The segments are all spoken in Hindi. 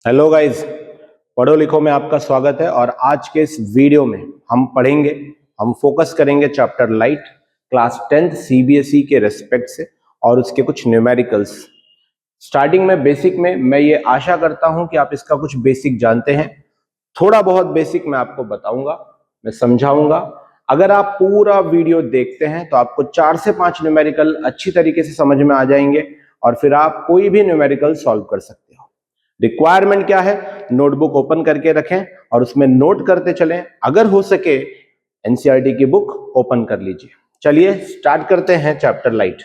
हेलो गाइस, पढ़ो लिखो में आपका स्वागत है। और आज के इस वीडियो में हम फोकस करेंगे chapter light class 10th CBSE के रेस्पेक्ट से और उसके कुछ न्यूमेरिकल्स। स्टार्टिंग में बेसिक में मैं ये आशा करता हूं कि आप इसका कुछ बेसिक जानते हैं। थोड़ा बहुत बेसिक मैं आपको बताऊंगा, मैं समझाऊंगा। अगर आप पूरा वीडियो देखते हैं तो आपको 4 से 5 न्यूमेरिकल अच्छी तरीके से समझ में आ जाएंगे और फिर आप कोई भी न्यूमेरिकल सॉल्व कर सकते हो। रिक्वायरमेंट क्या है? नोटबुक ओपन करके रखें और उसमें नोट करते चलें। अगर हो सके एनसीईआरटी की बुक ओपन कर लीजिए। चलिए स्टार्ट करते हैं चैप्टर लाइट।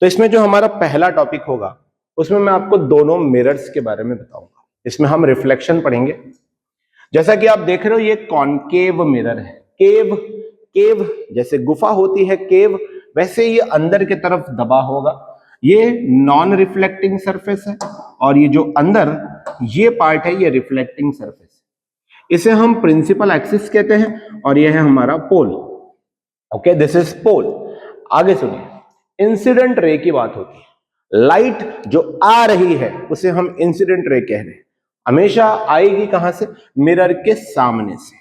तो इसमें जो हमारा पहला टॉपिक होगा उसमें मैं आपको दोनों मिरर्स के बारे में बताऊंगा। इसमें हम रिफ्लेक्शन पढ़ेंगे। जैसा कि आप देख रहे हो ये कॉनकेव मिरर है। केव केव जैसे गुफा होती है केव, वैसे ये अंदर की तरफ दबा होगा। ये नॉन रिफ्लेक्टिंग सरफेस है और ये जो अंदर ये पार्ट है ये रिफ्लेक्टिंग सरफेस है। इसे हम प्रिंसिपल एक्सिस कहते हैं और ये है हमारा poll. Okay, this is poll. आगे सुनिए, इंसिडेंट रे की बात होती है। लाइट जो आ रही है उसे हम इंसिडेंट रे कह रहे हैं। हमेशा आएगी कहां से? मिरर के सामने से।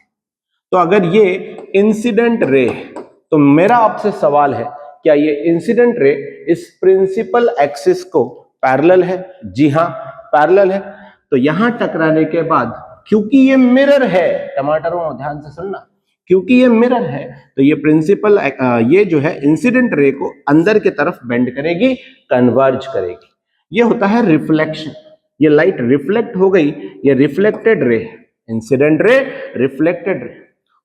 तो अगर ये इंसिडेंट रे है तो मेरा आपसे सवाल है, क्या ये इंसिडेंट रे इस प्रिंसिपल एक्सिस को पैरेलल है? जी हां, पैरेलल है। तो यहां टकराने के बाद, क्योंकि ये मिरर है, टमाटरों ध्यान से सुनना, क्योंकि ये मिरर है तो ये प्रिंसिपल ये जो है इंसिडेंट रे को अंदर की तरफ बेंड करेगी, कन्वर्ज करेगी। ये होता है रिफ्लेक्शन। ये लाइट रिफ्लेक्ट हो गई, ये reflected ray, incident ray, reflected ray.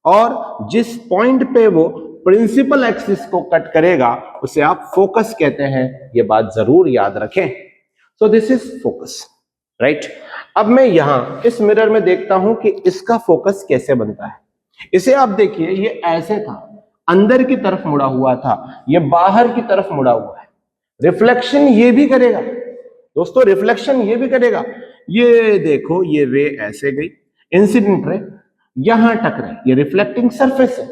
और जिस पॉइंट पे वो प्रिंसिपल एक्सिस को कट करेगा उसे आप फोकस कहते हैं। ये बात जरूर याद रखें। So this is focus, right. अब मैं यहां इस मिरर में देखता हूं कि इसका फोकस कैसे बनता है। इसे आप देखिए, ये ऐसे था, अंदर की तरफ मुड़ा हुआ था, ये बाहर की तरफ मुड़ा हुआ है। रिफ्लेक्शन ये भी करेगा दोस्तों, रिफ्लेक्शन ये भी करेगा। ये देखो, ये रे ऐसे गई, इंसिडेंट रे यहां टकराई, ये रिफ्लेक्टिंग सरफेस है,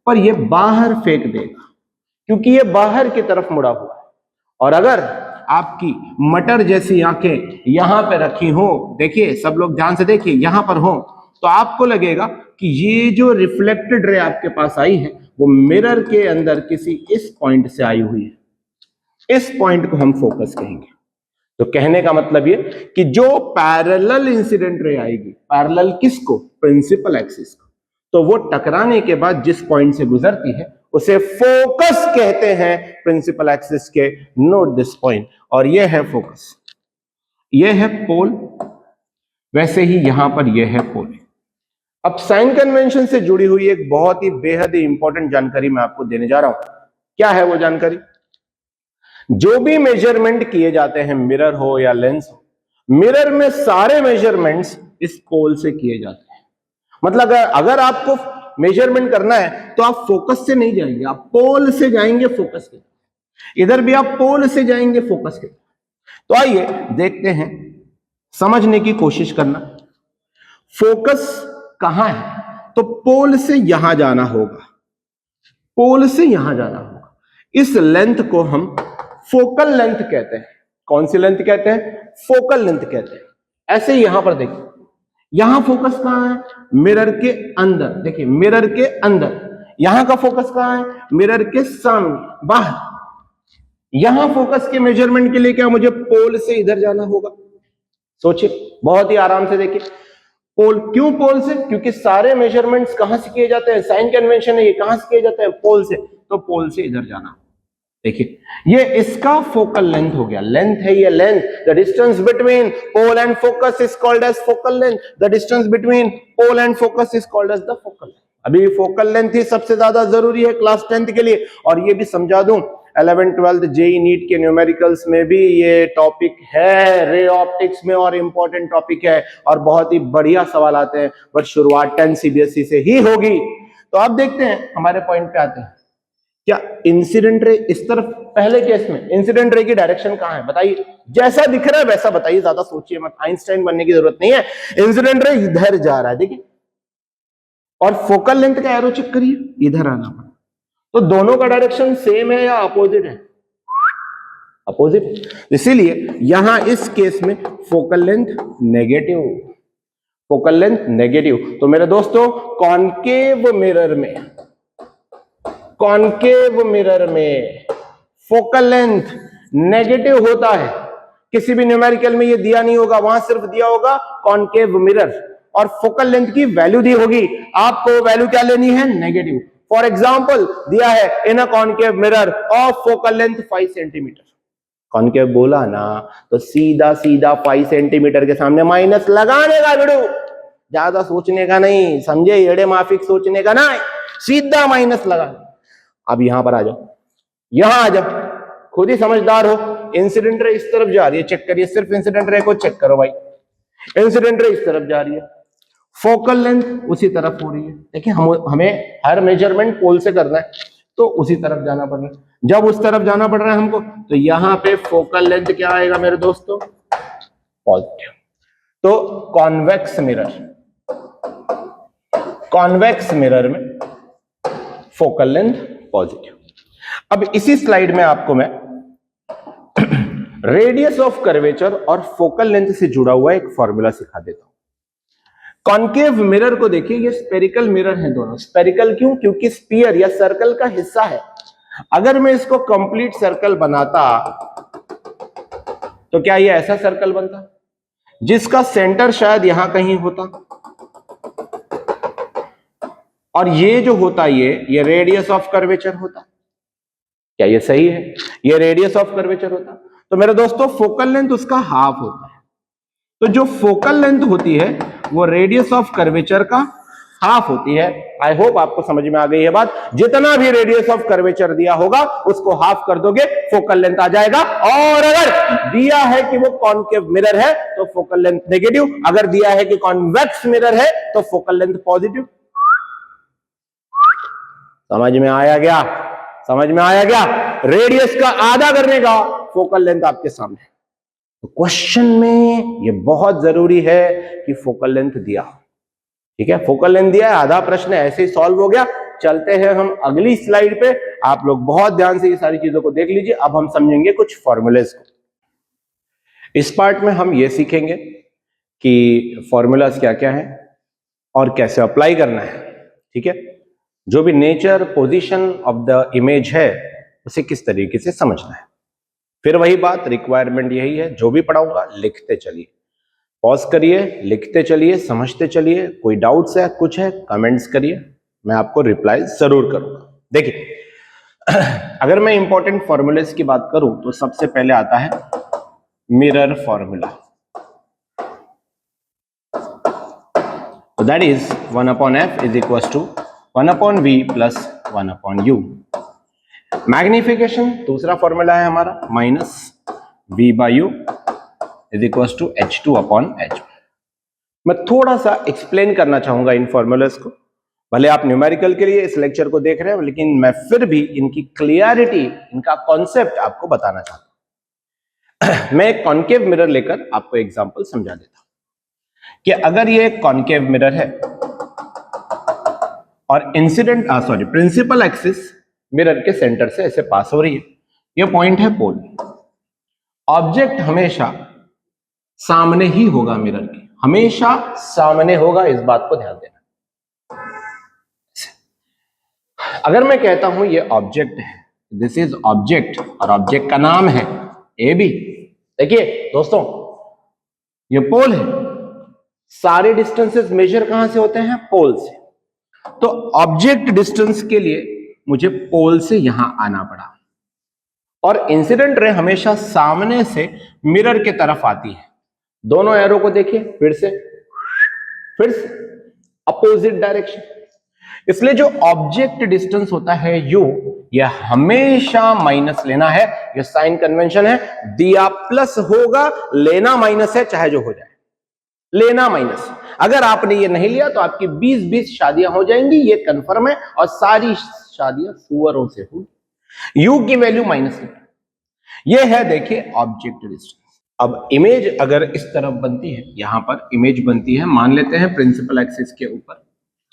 पर ये बाहर फेंक देगा क्योंकि ये बाहर की तरफ मुड़ा हुआ है। और अगर आपकी मटर जैसी आंखें यहां पे रखी हो, देखिए सब लोग ध्यान से देखिए, यहां पर हो, तो आपको लगेगा कि ये जो रिफ्लेक्टेड रे आपके पास आई है वो मिरर के अंदर किसी इस पॉइंट से आई हुई है। इस पॉइंट को हम फोकस कहेंगे। तो कहने का मतलब ये कि जो पैरेलल इंसिडेंट रे आएगी, पैरेलल किसको? प्रिंसिपल एक्सिस को, तो वो टकराने के बाद जिस पॉइंट से गुजरती है उसे फोकस कहते हैं प्रिंसिपल एक्सिस के। Note this point. और ये है फोकस, ये है पोल, वैसे ही यहां पर ये है पोल। अब साइन कन्वेंशन से जुड़ी हुई एक बहुत ही बेहद ही इंपॉर्टेंट जानकारी मैं आपको देने जा रहा हूं। क्या है वो जानकारी? जो भी मेजरमेंट किए जाते हैं, मिरर हो या लेंस हो, मिरर में सारे मेजरमेंट्स इस पोल से किए जाते हैं। मतलब अगर आपको मेजरमेंट करना है तो आप फोकस से नहीं जाएंगे, आप पोल से जाएंगे फोकस के। इधर भी आप पोल से जाएंगे फोकस के। तो आइए देखते हैं, समझने की कोशिश करना। फोकस कहां है? तो पोल से यहां जाना होगा, पोल से यहां जाना होगा। इस लेंथ को हम फोकल लेंथ कहते हैं। कौन सी लेंथ कहते हैं? फोकल लेंथ कहते हैं। ऐसे ही यहां पर देखिए, यहां फोकस कहां है? मिरर के अंदर। देखिए मिरर के अंदर। यहां का फोकस कहां है? मिरर के सामने, बाहर। यहां फोकस के मेजरमेंट के लिए क्या मुझे पोल से इधर जाना होगा? सोचिए, बहुत ही आराम से देखिए। पोल, क्यों पोल से? क्योंकि सारे मेजरमेंट्स कहां से किए जाते हैं? साइन कन्वेंशन है, ये कहां से किए जाते हैं? पोल से। तो पोल से इधर जाना। देखिए ये इसका फोकल लेंथ हो गया, लेंथ है ये, length. The distance between pole and focus is called as focal length. The distance between pole and focus is called as the focal length. अभी फोकल लेंथ ही सबसे ज्यादा जरूरी है क्लास 10th के लिए। और ये भी समझा दूं, 11th 12th जेई नीट के न्यूमेरिकल्स में भी ये टॉपिक है, रे ऑप्टिक्स में, और इंपॉर्टेंट टॉपिक है और बहुत ही बढ़िया सवाल आते हैं। बट शुरुआत 10 सीबीएसई से ही होगी। तो अब देखते हैं, हमारे पॉइंट पे आते हैं। क्या इंसिडेंट रे इस तरफ? पहले केस में इंसिडेंट रे की डायरेक्शन कहां है बताइए? जैसा दिख रहा है वैसा बताइए, ज्यादा सोचिए मत, आइंस्टाइन बनने की जरूरत नहीं है। इंसिडेंट रे इधर जा रहा है, देखिए, और फोकल लेंथ का एरो चेक करिए, इधर आना पड़ा। तो दोनों का डायरेक्शन सेम है या अपोजिट है? अपोजिट। इसीलिए यहां इस केस में focal length negative, focal length negative. तो मेरे दोस्तों कॉनकेव मिरर में, कॉनकेव मिरर में फोकल लेंथ नेगेटिव होता है। किसी भी न्यूमेरिकल में ये दिया नहीं होगा, वहां सिर्फ दिया होगा कॉनकेव मिरर और फोकल लेंथ की वैल्यू दी होगी। आपको वैल्यू क्या लेनी है? नेगेटिव। फॉर एग्जाम्पल दिया है in a concave mirror of focal length 5 centimeter. Concave बोला ना, तो सीधा सीधा 5 सेंटीमीटर के सामने माइनस लगाने का बेड़ू, ज्यादा सोचने का नहीं, समझे? एड़े माफिक सोचने का नहीं, सीधा माइनस लगा। अब यहां पर आ जाओ, यहां आ जाओ, खुद ही समझदार हो। इंसिडेंट रे इस तरफ जा रही है, चेक करिए, सिर्फ इंसिडेंट रे को चेक करो भाई। इंसिडेंट रे इस तरफ जा रही है, फोकल लेंथ उसी तरफ हो रही है। देखिए हमें हर मेजरमेंट पोल से करना है, तो उसी तरफ जाना पड़ रहा है। जब उस तरफ जाना पड़ रहा है हमको, तो यहां पे फोकल लेंथ क्या आएगा मेरे दोस्तों? पॉजिटिव। तो कॉन्वेक्स मिरर, कॉन्वेक्स मिरर में फोकल लेंथ पॉजिटिव। अब इसी स्लाइड में आपको मैं रेडियस ऑफ कर्वेचर और फोकल लेंथ से जुड़ा हुआ एक फॉर्मूला सिखा देता हूं। कॉनकेव मिरर को देखिए, ये स्पेरिकल मिरर है दोनों। स्पेरिकल क्यों? क्योंकि स्फीयर या सर्कल का हिस्सा है। अगर मैं इसको कंप्लीट सर्कल बनाता तो क्या ये ऐसा सर्कल बनता जिसका सेंटर शायद यहां कहीं होता, और ये जो होता ये रेडियस ऑफ कर्वेचर होता। क्या ये सही है? ये रेडियस ऑफ कर्वेचर होता। तो मेरे दोस्तों फोकल लेंथ उसका हाफ होता है। तो जो फोकल लेंथ होती है वो रेडियस ऑफ कर्वेचर का हाफ होती है। आई होप आपको समझ में आ गई है बात। जितना भी रेडियस ऑफ कर्वेचर दिया होगा उसको हाफ कर दोगे, फोकल लेंथ आ जाएगा। और अगर दिया है कि वो कॉनकेव मिरर है तो फोकल लेंथ नेगेटिव, अगर दिया है कि कॉन्वेक्स मिरर है तो फोकल लेंथ पॉजिटिव। समझ में आया क्या? समझ में आया क्या? रेडियस का आधा करने का फोकल लेंथ आपके सामने। तो क्वेश्चन में ये बहुत जरूरी है कि फोकल लेंथ दिया, ठीक है? फोकल लेंथ दिया है, आधा प्रश्न ऐसे ही सॉल्व हो गया। चलते हैं हम अगली स्लाइड पे। आप लोग बहुत ध्यान से ये सारी चीजों को देख लीजिए। अब हम समझेंगे कुछ फॉर्मूलेज को। इस पार्ट में हम ये सीखेंगे कि फॉर्मूलाज क्या क्या है और कैसे अप्लाई करना है, ठीक है? जो भी nature position of the image है उसे किस तरीके से समझना है। फिर वही बात, रिक्वायरमेंट यही है, जो भी पढ़ाऊंगा लिखते चलिए, पॉज करिए, लिखते चलिए, समझते चलिए। कोई डाउट्स है, कुछ है, कमेंट्स करिए, मैं आपको रिप्लाई जरूर करूंगा। देखिए अगर मैं इंपॉर्टेंट फॉर्मूलेस की बात करूं तो सबसे पहले आता है mirror formula. That is 1/f is equal to 1/v plus 1/u। Magnification दूसरा फॉर्मूला है हमारा, minus v/u is equal to h2/h। मैं थोड़ा सा एक्सप्लेन करना चाहूंगा इन फॉर्मूलास को। भले आप न्यूमेरिकल के लिए इस लेक्चर को देख रहे हैं, लेकिन मैं फिर भी इनकी क्लियरिटी, इनका कॉन्सेप्ट आपको बताना चाहता हूं। मैं एक कॉनकेव मिरर लेकर आपको एग्जांपल समझा देता हूं कि अगर ये एक कॉनकेव मिरर है और प्रिंसिपल एक्सिस मिरर के सेंटर से ऐसे पास हो रही है, ये पॉइंट है पोल। ऑब्जेक्ट हमेशा सामने ही होगा, मिरर के हमेशा सामने होगा, इस बात को ध्यान देना। अगर मैं कहता हूं ये ऑब्जेक्ट है, दिस इज ऑब्जेक्ट, और ऑब्जेक्ट का नाम है ए बी। देखिए दोस्तों ये पोल है, सारे डिस्टेंसेस मेजर कहां से होते हैं? पोल से। तो ऑब्जेक्ट डिस्टेंस के लिए मुझे पोल से यहां आना पड़ा, और इंसिडेंट रे हमेशा सामने से मिरर के तरफ आती है। दोनों एरो को देखिए फिर से अपोजिट डायरेक्शन। इसलिए जो ऑब्जेक्ट डिस्टेंस होता है u, यह हमेशा माइनस लेना है। यह साइन कन्वेंशन है। दिया प्लस होगा, लेना माइनस है, चाहे जो हो जाए, लेना माइनस। अगर आपने ये नहीं लिया तो आपकी 20-20 शादियां हो जाएंगी, ये कंफर्म है, और सारी शादियां सुअरों से होगी। u की वैल्यू माइनस लेना, ये है देखिए ऑब्जेक्ट डिस्टेंस। अब इमेज अगर इस तरफ बनती है, यहां पर इमेज बनती है, मान लेते हैं प्रिंसिपल एक्सिस के ऊपर,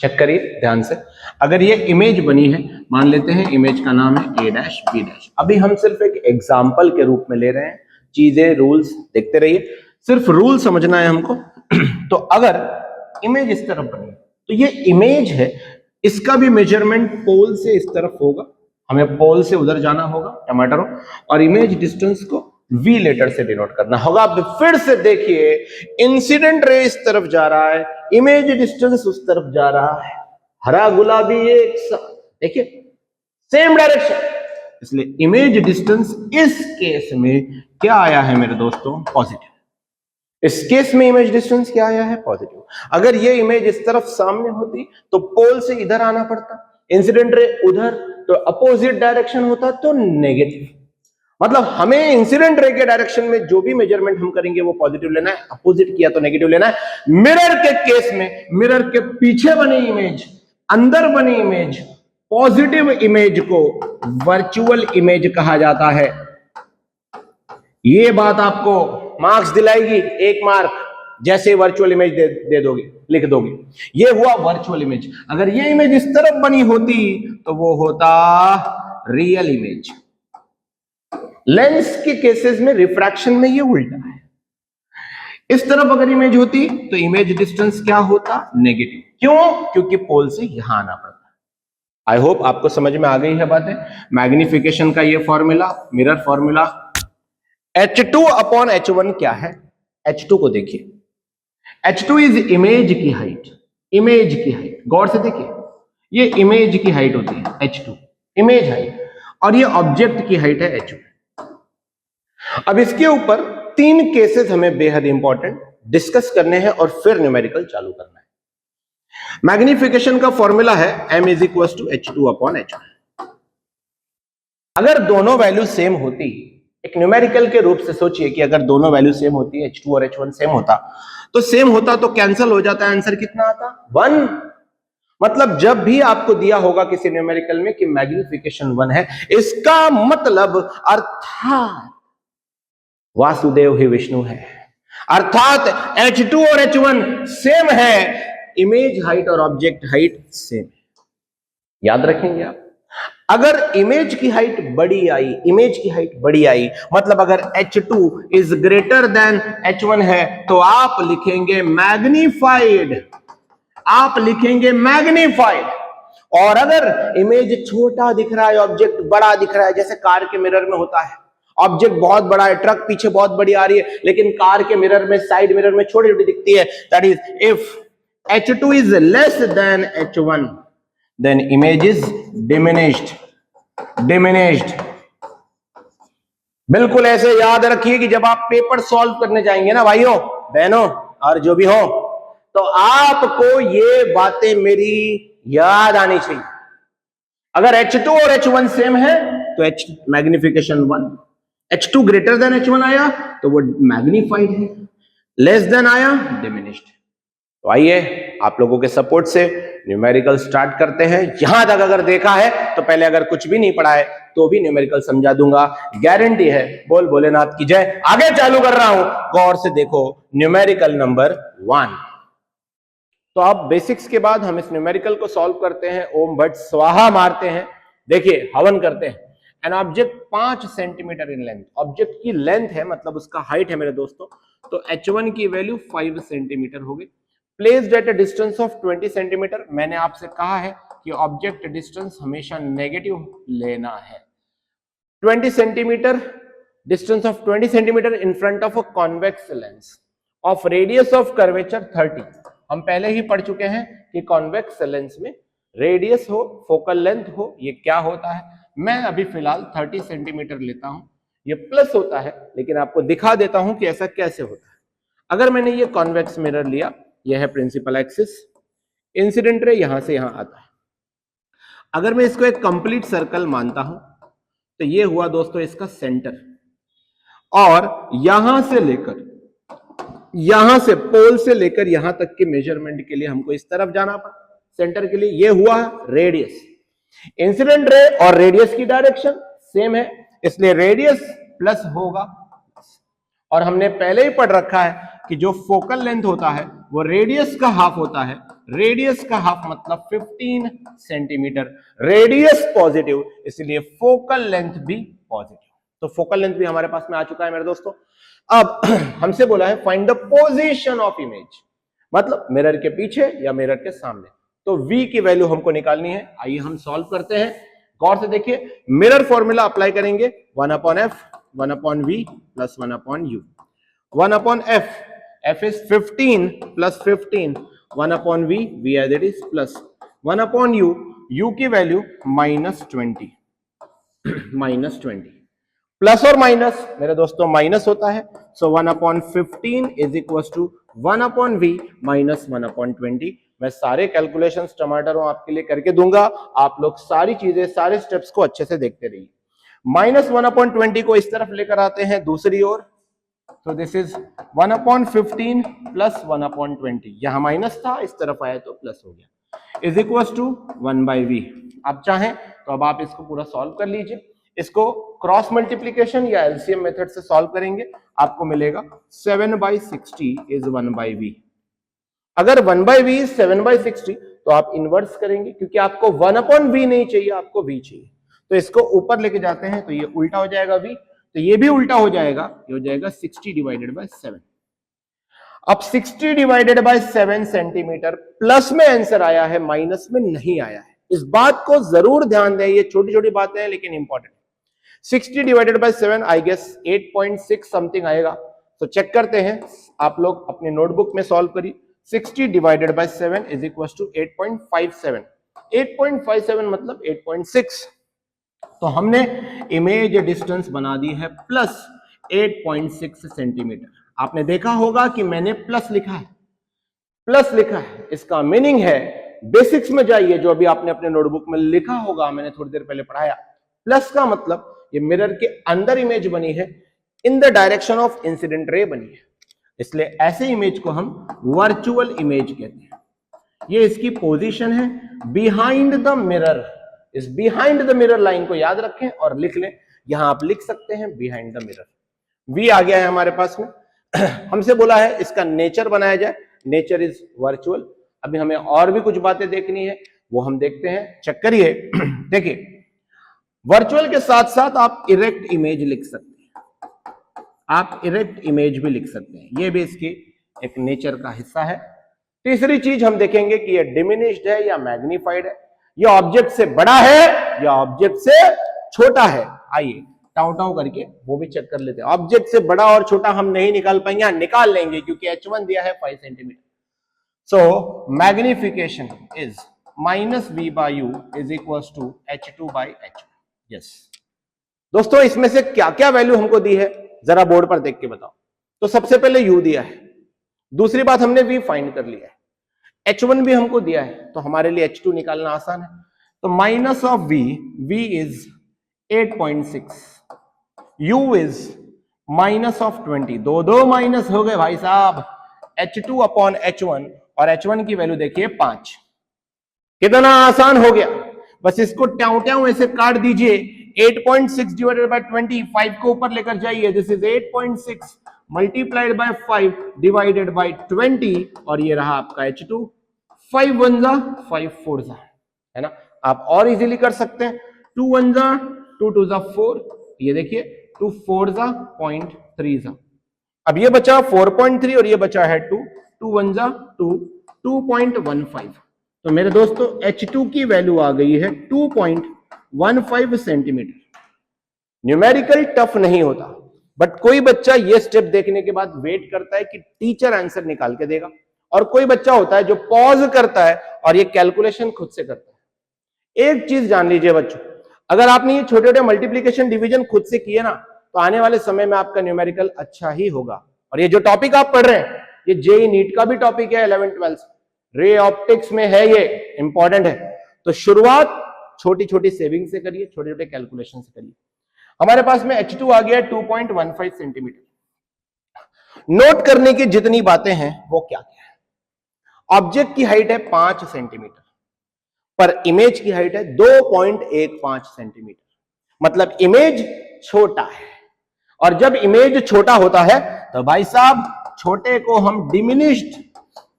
चेक करिए ध्यान से। अगर ये इमेज बनी है, मान लेते हैं इमेज का नाम है ए डैश बी डैश। अभी हम सिर्फ एक एग्जाम्पल के रूप में ले रहे हैं, चीजें रूल्स देखते रहिए, सिर्फ रूल समझना है हमको। तो अगर इमेज इस तरफ बनी है तो ये इमेज है, इसका भी मेजरमेंट पोल से इस तरफ होगा, हमें पोल से उधर जाना होगा टमाटरों, और इमेज डिस्टेंस को V लेटर से डिनोट करना होगा। अब फिर से देखिए, इंसिडेंट रे इस तरफ जा रहा है, इमेज डिस्टेंस उस तरफ जा रहा है, हरा गुलाबी एक साथ, देखिए सेम डायरेक्शन, इसलिए इमेज डिस्टेंस इस केस में क्या आया है मेरे दोस्तों? पॉजिटिव। इस केस में इमेज डिस्टेंस क्या आया है? पॉजिटिव। अगर ये इमेज इस तरफ सामने होती तो पोल से इधर आना पड़ता, इंसिडेंट रे उधर, तो अपोजिट डायरेक्शन होता तो नेगेटिव। मतलब हमें इंसिडेंट रे के डायरेक्शन में जो भी मेजरमेंट हम करेंगे वो पॉजिटिव लेना है, अपोजिट किया तो नेगेटिव लेना है। मिरर के केस में मिरर के पीछे बनी इमेज, अंदर बनी इमेज, पॉजिटिव इमेज को वर्चुअल इमेज कहा जाता है। ये बात आपको मार्क्स दिलाएगी, 1 मार्क, जैसे वर्चुअल इमेज दे दोगे, लिख दोगे। ये हुआ वर्चुअल इमेज। अगर ये इमेज इस तरफ बनी होती तो वो होता रियल इमेज। लेंस के केसेस में रिफ्रैक्शन में ये उल्टा है, इस तरफ अगर इमेज होती तो इमेज डिस्टेंस क्या होता? नेगेटिव। क्यों? क्योंकि पोल से यहां आना पड़ता। आई होप आपको समझ में आ गई है बातें। मैग्निफिकेशन का ये formula, mirror formula, H2 upon H1 क्या है? H2 को देखिए, H2 इज इमेज की हाइट, इमेज की हाइट, गौर से देखिए, ये इमेज की हाइट होती है H2, इमेज हाइट, और ये ऑब्जेक्ट की हाइट है H1। अब इसके ऊपर 3 केसेस हमें बेहद इंपॉर्टेंट डिस्कस करने हैं और फिर न्यूमेरिकल चालू करना है। मैग्निफिकेशन का फॉर्मूला है m is equal to H2 upon H1। अगर दोनों वैल्यू सेम होती, एक न्यूमेरिकल के रूप से सोचिए कि अगर दोनों वैल्यू सेम होती है, H2 और H1 सेम होता तो कैंसिल हो जाता है, आंसर कितना आता? 1। मतलब जब भी आपको दिया होगा किसी न्यूमेरिकल में कि मैग्निफिकेशन 1 है, इसका मतलब अर्थात वासुदेव ही विष्णु है, अर्थात H2 और H1 सेम है, इमेज हाइट और ऑब्जेक्ट हाइट सेम है। याद रखेंगे आप। अगर इमेज की हाइट बड़ी आई, इमेज की हाइट बड़ी आई, मतलब अगर H2 is greater than H1 है, तो आप लिखेंगे मैग्नीफाइड, आप लिखेंगे मैग्नीफाइड। और अगर इमेज छोटा दिख रहा है, ऑब्जेक्ट बड़ा दिख रहा है, जैसे कार के मिरर में होता है, ऑब्जेक्ट बहुत बड़ा है, ट्रक पीछे बहुत बड़ी आ रही है, लेकिन कार के मिरर में, साइड मिरर में छोटी छोटी दिखती है, that is if H2 is less than H1 then image is diminished। बिल्कुल ऐसे याद रखिए कि जब आप पेपर सॉल्व करने जाएंगे ना भाइयों बहनों और जो भी हो, तो आपको ये बातें मेरी याद आनी चाहिए। अगर H2 और H1 सेम है तो magnification 1, H2 greater than H1 आया तो वो मैग्नीफाइड है, लेस देन आया डिमिनिश्ड। तो आइए आप लोगों के सपोर्ट से न्यूमेरिकल स्टार्ट करते हैं। यहां तक अगर देखा है तो पहले अगर कुछ भी नहीं पढ़ा है तो भी न्यूमेरिकल समझा दूंगा, गारंटी है। बोल भोलेनाथ की जय। आगे चालू कर रहा हूं, गौर से देखो, न्यूमेरिकल नंबर 1। तो अब बेसिक्स के बाद हम इस न्यूमेरिकल को सॉल्व करते हैं, ओम भट्ट स्वाहा मारते हैं। देखिए हवन करते हैं। An object 5 centimetre in length, object की लेंथ है मतलब उसका हाइट है मेरे दोस्तों, तो H1 की वैल्यू 5 सेंटीमीटर होगी। Placed at a distance of 20 centimetre. मैंने आपसे कहा है कि ऑब्जेक्ट डिस्टेंस हमेशा नेगेटिव लेना है। 20 centimetre, distance of 20 centimetre in front of a convex lens of radius of curvature 30। हम पहले ही पढ़ चुके हैं कि कॉन्वेक्स लेंस में रेडियस हो, फोकल लेंथ हो, ये क्या होता है। मैं अभी फिलहाल 30 सेंटीमीटर लेता हूं, ये प्लस होता है, लेकिन आपको दिखा देता हूं कि ऐसा कैसे होता है। अगर मैंने ये कॉन्वेक्स मिरर लिया, यह है प्रिंसिपल एक्सिस, इंसिडेंट रे यहां से यहां आता है। अगर मैं इसको एक कंप्लीट सर्कल मानता हूं तो ये हुआ दोस्तों इसका सेंटर, और यहां से लेकर, यहां से पोल से लेकर यहां तक के मेजरमेंट के लिए हमको इस तरफ जाना पड़ा सेंटर के लिए। ये हुआ रेडियस। इंसिडेंट रे और रेडियस की डायरेक्शन सेम है, इसलिए रेडियस प्लस होगा। और हमने पहले ही पढ़ रखा है कि जो फोकल लेंथ होता है वो रेडियस का हाफ होता है, रेडियस का हाफ मतलब 15 सेंटीमीटर, रेडियस पॉजिटिव इसलिए फोकल लेंथ भी पॉजिटिव। तो फोकल लेंथ भी हमारे पास में आ चुका है मेरे दोस्तों। अब हमसे बोला है find the position of image, मतलब मिरर के पीछे या मिरर के सामने। तो v की वैल्यू हमको निकालनी है। आइए हम सॉल्व करते हैं। गौर से देखिए, मिरर फॉर्मूला अप्लाई करेंगे 1/f 1/v plus 1/u। 1/f, f is 15 plus 15, 1/v, v as it is plus 1/u, u की वैल्यू -20 -20 प्लस और माइनस मेरे दोस्तों माइनस होता है। So 1/15 is equal to 1/v minus 1/20। मैं सारे कैलकुलेशंस टमाटरों आपके लिए करके दूंगा, आप लोग सारी चीजें सारे स्टेप्स को अच्छे से देखते रहिए। माइनस 1/20 को इस तरफ लेकर आते हैं दूसरी ओर, तो दिस इज 1/15 प्लस 1/20। यहां माइनस था, इस तरफ आया तो प्लस हो गया, इज इक्वल टू 1/v। आप चाहें तो अब आप इसको पूरा सॉल्व कर लीजिए। इसको क्रॉस मल्टीप्लीकेशन या एलसीएम मेथड से सॉल्व करेंगे, आपको मिलेगा 7/60 इज 1/v। अगर 1/v 7/60 तो आप इनवर्स करेंगे, क्योंकि आपको 1/v नहीं चाहिए, आपको v चाहिए। तो इसको ऊपर लेके जाते हैं तो ये उल्टा हो जाएगा v, तो ये भी उल्टा हो जाएगा, ये हो जाएगा 60 डिवाइडेड बाय 7। अब 60 डिवाइडेड बाय 7 सेंटीमीटर प्लस में आंसर आया है, माइनस में नहीं आया है। इस बात को जरूर ध्यान दें, ये छोटी छोटी बातें हैं लेकिन important. 60 divided by 7 I guess 8.6 something आएगा। तो चेक करते हैं, आप लोग अपने नोटबुक में सॉल्व करिए। 60 divided by 7 is equal to 8.57। 8.57 मतलब 8.6। तो हमने इमेज डिस्टेंस बना दी है प्लस 8.6 सेंटीमीटर। आपने देखा होगा कि मैंने प्लस लिखा है, प्लस लिखा है, इसका मीनिंग है बेसिक्स में जाइए, जो अभी आपने अपने नोटबुक में लिखा होगा, मैंने थोड़ी देर पहले पढ़ाया। प्लस का मतलब ये मिरर के अंदर इमेज बनी है, in the direction of incident ray बनी है, इसलिए ऐसे इमेज को हम वर्चुअल इमेज कहते हैं। ये इसकी पोजीशन है बिहाइंड द मिरर। इस बिहाइंड द मिरर लाइन को याद रखें और लिख लें। यहां आप लिख सकते हैं बिहाइंड द मिरर। वी आ गया है हमारे पास में। हमसे बोला है इसका नेचर बनाया जाए, नेचर इज वर्चुअल। अभी हमें और भी कुछ बातें देखनी है, वो हम देखते हैं, चेक करिए। देखिए, वर्चुअल के साथ साथ आप इरेक्ट इमेज लिख सकते हैं, आप इरेक्ट इमेज भी लिख सकते हैं, ये भी इसकी एक नेचर का हिस्सा है। तीसरी चीज हम देखेंगे कि ये डिमिनिश्ड है या मैग्नीफाइड है, ये ऑब्जेक्ट से बड़ा है या ऑब्जेक्ट से छोटा है। आइए टाउ टाउ करके वो भी चेक कर लेते हैं। ऑब्जेक्ट से बड़ा और छोटा हम नहीं निकाल पाएंगे, निकाल लेंगे क्योंकि h1 दिया है 5 centimetre. So magnification is -v/u is equal to h2/h1। Yes दोस्तों, इसमें से क्या क्या वैल्यू हमको दी है जरा बोर्ड पर देख के बताओ। तो सबसे पहले u दिया है, दूसरी बात हमने v फाइंड कर लिया है, h1 भी हमको दिया है, तो हमारे लिए h2 निकालना आसान है। तो minus of v is 8.6, u is -20, दो माइनस हो गए भाई साहब, h2/h1, और h1 की वैल्यू देखिए 5। कितना आसान हो गया, बस इसको ट्याऊ ट्याऊ ऐसे काट दीजिए। 8.6 डिवाइडेड बाय 20, 5 को ऊपर लेकर जाइए, this is 8.6 multiplied by 5 divided by 20, और ये रहा आपका h2। 5 1 जा 5 4 जा, है ना। आप और इजीली कर सकते हैं, 2 1 जा 2 2 जा 4, ये देखिए 2 4 जा 0.3 जा। अब ये बचा 4.3 और ये बचा है 2, 2 1 जा 2, 2.15। तो मेरे दोस्तों h2 की वैल्यू आ गई है 2.15 सेंटीमीटर। न्यूमेरिकल टफ नहीं होता, बट कोई बच्चा ये स्टेप देखने के बाद वेट करता है कि टीचर आंसर निकाल के देगा, और कोई बच्चा होता है जो पॉज करता है और ये कैलकुलेशन खुद से करता है। एक चीज जान लीजिए बच्चों, अगर आपने ये छोटे छोटे मल्टीप्लीकेशन डिवीजन खुद से किए ना, तो आने वाले समय में आपका न्यूमेरिकल अच्छा ही होगा। और ये जो टॉपिक आप पढ़ रहे हैं, ये जेईई नीट का भी टॉपिक है 11th 12th, रे ऑप्टिक्स में है, ये इंपॉर्टेंट है। तो शुरुआत छोटी छोटी सेविंग से करिए, छोटे छोटे कैलकुलेशन से करिए। हमारे पास में h2 आ गया 2.15 सेंटीमीटर। नोट करने की जितनी बातें हैं वो क्या क्या है। ऑब्जेक्ट की हाइट है 5 सेंटीमीटर, पर इमेज की हाइट है 2.15 सेंटीमीटर, मतलब इमेज छोटा है। और जब इमेज छोटा होता है तो भाई साहब छोटे को हम डिमिनिश्ड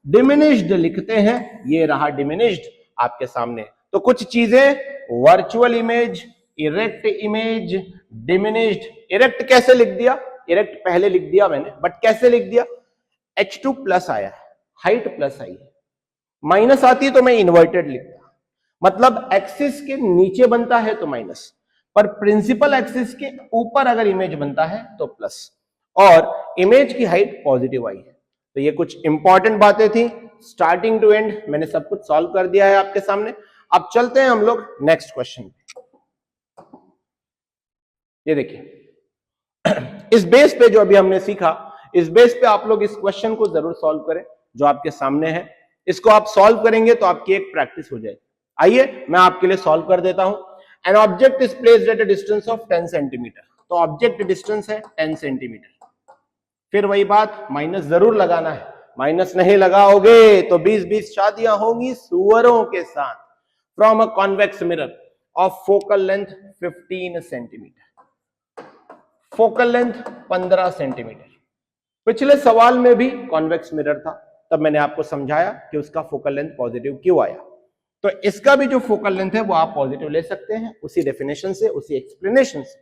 डिमिनिश्ड लिखते हैं, ये रहा डिमिनिश्ड आपके सामने। तो कुछ चीजें, virtual image, erect image, diminished. Erect कैसे लिख दिया, इरेक्ट पहले लिख दिया मैंने, बट कैसे लिख दिया, H2 प्लस आया है, हाइट प्लस आई है, माइनस आती तो मैं इन्वर्टेड लिखता, मतलब एक्सिस के नीचे बनता है तो माइनस, पर प्रिंसिपल एक्सिस के ऊपर अगर इमेज बनता है तो प्लस, और इमेज की हाइट पॉजिटिव आई है। तो ये कुछ इंपॉर्टेंट बातें थी, स्टार्टिंग टू एंड मैंने सब कुछ सॉल्व कर दिया है आपके सामने। अब चलते हैं हम लोग नेक्स्ट क्वेश्चन पे। ये देखिए इस बेस पे जो अभी हमने सीखा, इस बेस पे आप लोग इस क्वेश्चन को जरूर सॉल्व करें जो आपके सामने है। इसको आप सॉल्व करेंगे तो आपकी एक प्रैक्टिस हो जाएगी। आइए मैं आपके लिए सॉल्व कर देता हूं। An object is placed at a distance of 10 centimetre. तो ऑब्जेक्ट डिस्टेंस है 10 सेंटीमीटर। फिर वही बात, माइनस जरूर लगाना है, माइनस नहीं लगाओगे तो 20-20 शादियां होंगी सुअरों के साथ। From a convex mirror of focal length 15 centimetre, focal length 15 centimetre. पिछले सवाल में भी कॉन्वेक्स मिरर था, तब मैंने आपको समझाया कि उसका फोकल लेंथ पॉजिटिव क्यों आया। तो इसका भी जो फोकल लेंथ है वो आप पॉजिटिव ले सकते हैं, उसी डेफिनेशन से, उसी एक्सप्लेनेशन से।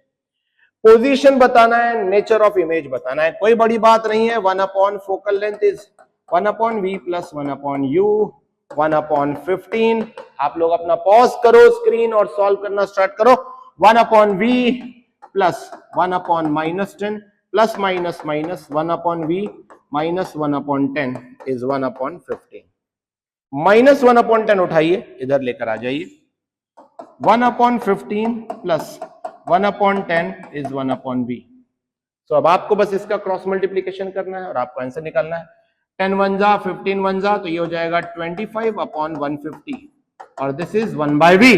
पोजीशन बताना है, नेचर ऑफ इमेज बताना है, कोई बड़ी बात नहीं है। 1 upon focal length is 1 upon V plus 1 upon U, 1 upon 15। आप लोग अपना पॉज करो स्क्रीन और सॉल्व करना स्टार्ट करो। 1 upon V plus 1 upon minus 10 plus minus minus 1 upon V minus 1 upon 10 is 1 upon 15। Minus 1 upon 10 उठाइए, इधर लेकर आ जाइए। 1 upon 15 plus 1 upon 10 is 1 upon V. तो अब आपको बस इसका क्रॉस मल्टीप्लीकेशन करना है और आपको आंसर निकालना है। 10 वन जा 15 वन जा, तो ये हो जाएगा 25 अपॉन 150 और this is 1 by V.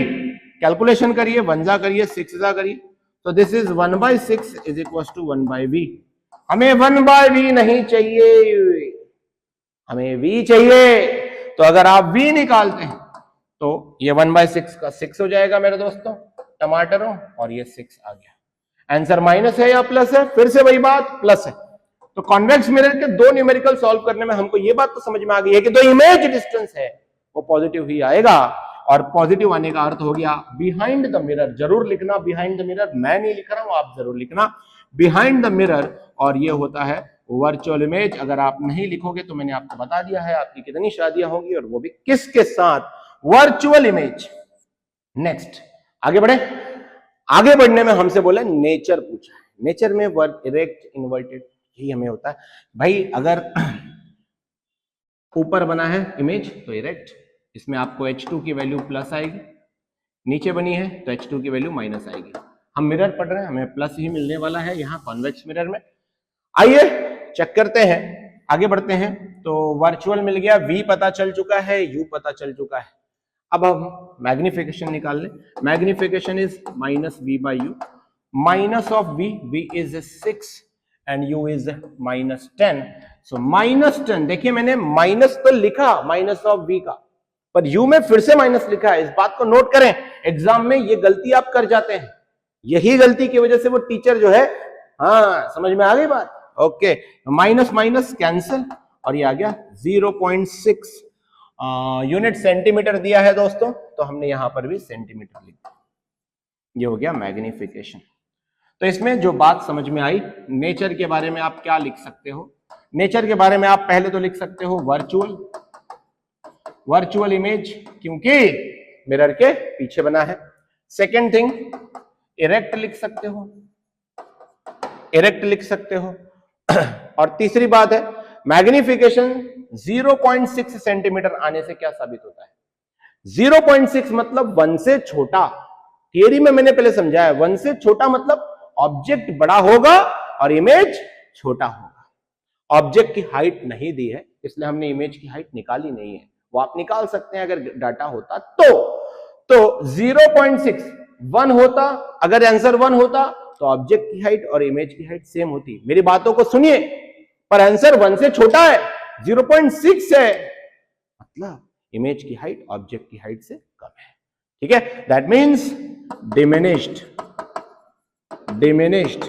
Calculation करिए, 1 जा करिए, 6 जा करिए, तो this is 1 by 6 is equal to 1 by V. हमें 1 बाय वी नहीं चाहिए, हमें वी चाहिए। तो अगर आप वी निकालते हैं तो ये 1 बाय 6 का 6 हो जाएगा मेरे दोस्तों, टमाटरों, और ये 6 आ गया। आंसर माइनस है या प्लस है, फिर से वही बात, प्लस है। तो कॉन्वेक्स मिरर के दो न्यूमेरिकल सॉल्व करने में हमको ये बात तो समझ में आ गई है कि जो इमेज डिस्टेंस है वो पॉजिटिव ही आएगा, और पॉजिटिव आने का अर्थ हो गया बिहाइंड द मिरर। जरूर लिखना बिहाइंड द मिरर, मैं नहीं लिख रहा हूं, आप जरूर लिखना बिहाइंड द मिरर, और ये होता है वर्चुअल इमेज। अगर आप नहीं लिखोगे तो मैंने आपको बता दिया है आपकी कितनी शादियां होंगी, और वो भी किसके साथ, वर्चुअल इमेज। नेक्स्ट आगे बढ़े। आगे बढ़ने में हमसे बोले नेचर पूछा है, नेचर में इरेक्ट इन्वर्टेड, यही हमें होता है भाई। अगर ऊपर बना है इमेज तो इरेक्ट, इसमें आपको H2 की वैल्यू प्लस आएगी, नीचे बनी है तो H2 की वैल्यू माइनस आएगी। हम मिरर पढ़ रहे हैं, हमें प्लस ही मिलने वाला है यहाँ कॉन्वेक्स मिरर में। आइए चेक करते हैं, आगे बढ़ते हैं। तो वर्चुअल मिल गया, V पता चल चुका है, U पता चल चुका है। अब हम मैग्निफिकेशन निकाल लें। Magnification is minus V by you, minus of V, V is 6 and U is minus 10। So minus 10, देखिए मैंने माइनस तो लिखा माइनस ऑफ V का, पर U में फिर से माइनस लिखा है। इस बात को नोट करें, एग्जाम में ये गलती आप कर जाते हैं, यही गलती की वजह से वो टीचर जो है, हाँ समझ में आ गई बात, ओके। माइनस माइनस कैंसिल, और ये आ गया 0.6 यूनिट सेंटीमीटर दिया है दोस्तों, तो हमने यहां पर भी सेंटीमीटर लिख दिया। ये हो गया मैग्निफिकेशन। तो इसमें जो बात समझ में आई, नेचर के बारे में आप क्या लिख सकते हो, नेचर के बारे में आप पहले तो लिख सकते हो वर्चुअल, वर्चुअल इमेज, क्योंकि मिरर के पीछे बना है। सेकेंड थिंग, इरेक्ट लिख सकते हो, इरेक्ट लिख सकते हो। और तीसरी बात है मैग्निफिकेशन 0.6 सेंटीमीटर आने से क्या साबित होता है, 0.6 मतलब 1 से छोटा। थियरी में मैंने पहले समझाया, 1 से छोटा मतलब ऑब्जेक्ट बड़ा होगा और इमेज छोटा होगा। ऑब्जेक्ट की हाइट नहीं दी है, इसलिए हमने इमेज की हाइट निकाली नहीं है, वो आप निकाल सकते हैं अगर डाटा होता तो 0.6 1 होता, अगर आंसर 1 होता तो ऑब्जेक्ट की हाइट और इमेज की हाइट सेम होती। मेरी बातों को सुनिए, पर आंसर 1 से छोटा है, 0.6 है, मतलब इमेज की हाइट ऑब्जेक्ट की हाइट से कम है, ठीक है। दैट मीन्स डिमिनिश्ड, डिमिनिश्ड,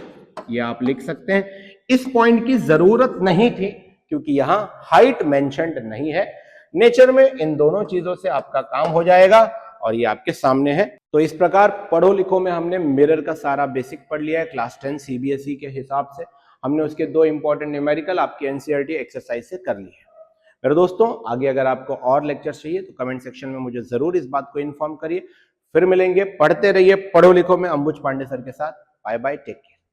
ये आप लिख सकते हैं। इस पॉइंट की जरूरत नहीं थी, क्योंकि यहाँ हाइट मेंशन्ड नहीं है। नेचर में इन दोनों चीजों से आपका काम हो जाएगा और ये आपके सामने है। तो इस प्रकार पढ़ो लिखो में हमने मिरर का सारा बेसिक पढ़ लिया है क्लास 10 सीबीएसई के हिसाब से। हमने उसके 2 इंपॉर्टेंट न्यूमेरिकल आपकी एनसीईआरटी एक्सरसाइज से कर ली है। मेरे दोस्तों, आगे अगर आपको और लेक्चर चाहिए तो कमेंट सेक्शन में मुझे जरूर इस बात को इन्फॉर्म करिए। फिर मिलेंगे, पढ़ते रहिए पढ़ो लिखो में अंबुज पांडे सर के साथ। Bye bye, take care.